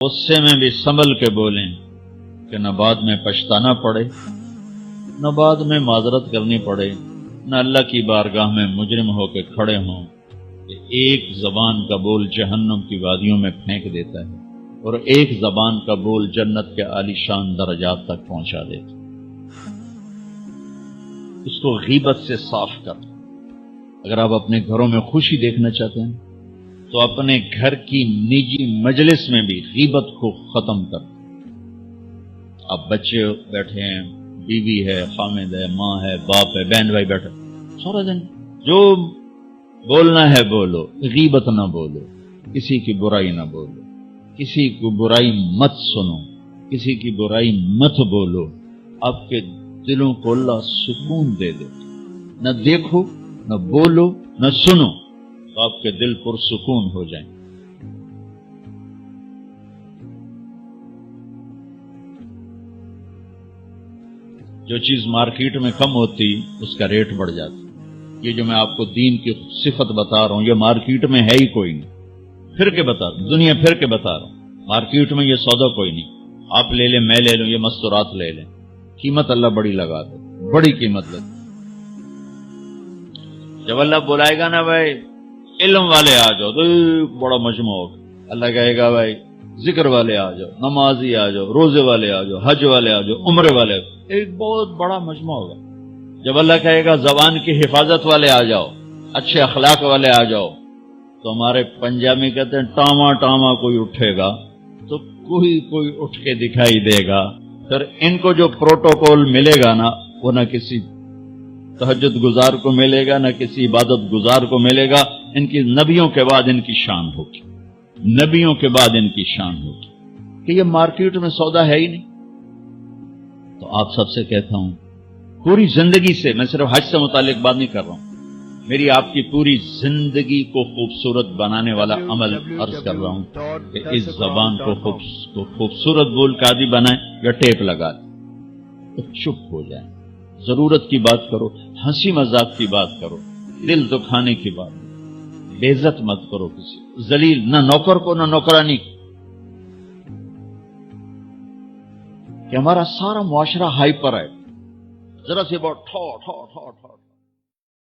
غصے میں بھی سنبھل کے بولیں کہ نہ بعد میں پچھتانا پڑے، نہ بعد میں معذرت کرنی پڑے، نہ اللہ کی بارگاہ میں مجرم ہو کے کھڑے ہوں کہ ایک زبان کا بول جہنم کی وادیوں میں پھینک دیتا ہے اور ایک زبان کا بول جنت کے عالی شان درجات تک پہنچا دیتا ہے۔ اس کو غیبت سے صاف کر۔ اگر آپ اپنے گھروں میں خوشی دیکھنا چاہتے ہیں تو اپنے گھر کی نجی مجلس میں بھی غیبت کو ختم کر۔ اب بچے بیٹھے ہیں، بیوی ہے، خامد ہے، ماں ہے، باپ ہے، بہن بھائی بیٹھے، سارا دن جو بولنا ہے بولو، غیبت نہ بولو، کسی کی برائی نہ بولو، کسی کو برائی مت سنو، کسی کی برائی مت بولو۔ آپ کے دلوں کو اللہ سکون دے دے، نہ دیکھو، نہ بولو، نہ سنو، تو آپ کے دل پرسکون ہو جائیں۔ جو چیز مارکیٹ میں کم ہوتی اس کا ریٹ بڑھ جاتا۔ یہ جو میں آپ کو دین کی صفت بتا رہا ہوں یہ مارکیٹ میں ہے ہی کوئی نہیں، پھر کے بتا رہا ہوں، دنیا پھر کے بتا رہا ہوں، مارکیٹ میں یہ سودا کوئی نہیں۔ آپ لے لیں، میں لے لوں، یہ مستورات لے لیں، قیمت اللہ بڑی لگا دے، بڑی قیمت لگے۔ جب اللہ بلائے گا نا بھائی علم والے آ جاؤ تو بڑا مجموعہ ہوگا، اللہ کہے گا بھائی ذکر والے آ جاؤ، نمازی آ جاؤ، روزے والے آ جاؤ، حج والے آ جاؤ، عمرے والے آ جاؤ، ایک بہت بڑا مجموعہ ہوگا۔ جب اللہ کہے گا زبان کی حفاظت والے آ جاؤ، اچھے اخلاق والے آ جاؤ، تو ہمارے پنجابی کہتے ہیں ٹاما ٹاما کوئی اٹھے گا تو کوئی اٹھ کے دکھائی دے گا۔ پھر ان کو جو پروٹوکول ملے گا نا وہ نہ کسی تہجد گزار کو ملے گا، نہ کسی عبادت گزار کو ملے گا۔ ان کی نبیوں کے بعد ان کی شان ہوگی، نبیوں کے بعد ان کی شان ہوگی کہ یہ مارکیٹ میں سودا ہے ہی نہیں۔ تو آپ سب سے کہتا ہوں پوری زندگی سے، میں صرف حج سے متعلق بات نہیں کر رہا ہوں، میری آپ کی پوری زندگی کو خوبصورت بنانے والا عمل عرض کر رہا ہوں کہ اس زبان کو خوبصورت بول کا عادی بنائیں یا ٹیپ لگا دیں تو چپ ہو جائیں، ضرورت کی بات کرو، ہنسی مذاق کی بات کرو، دل دکھانے کی بات، بے عزت مت کرو کسی، ذلیل نہ نوکر کو نہ نوکرانی کو۔ کہ ہمارا سارا معاشرہ ہائپر ہے، ذرا سی بات ٹھو ٹھو ٹھو ٹھو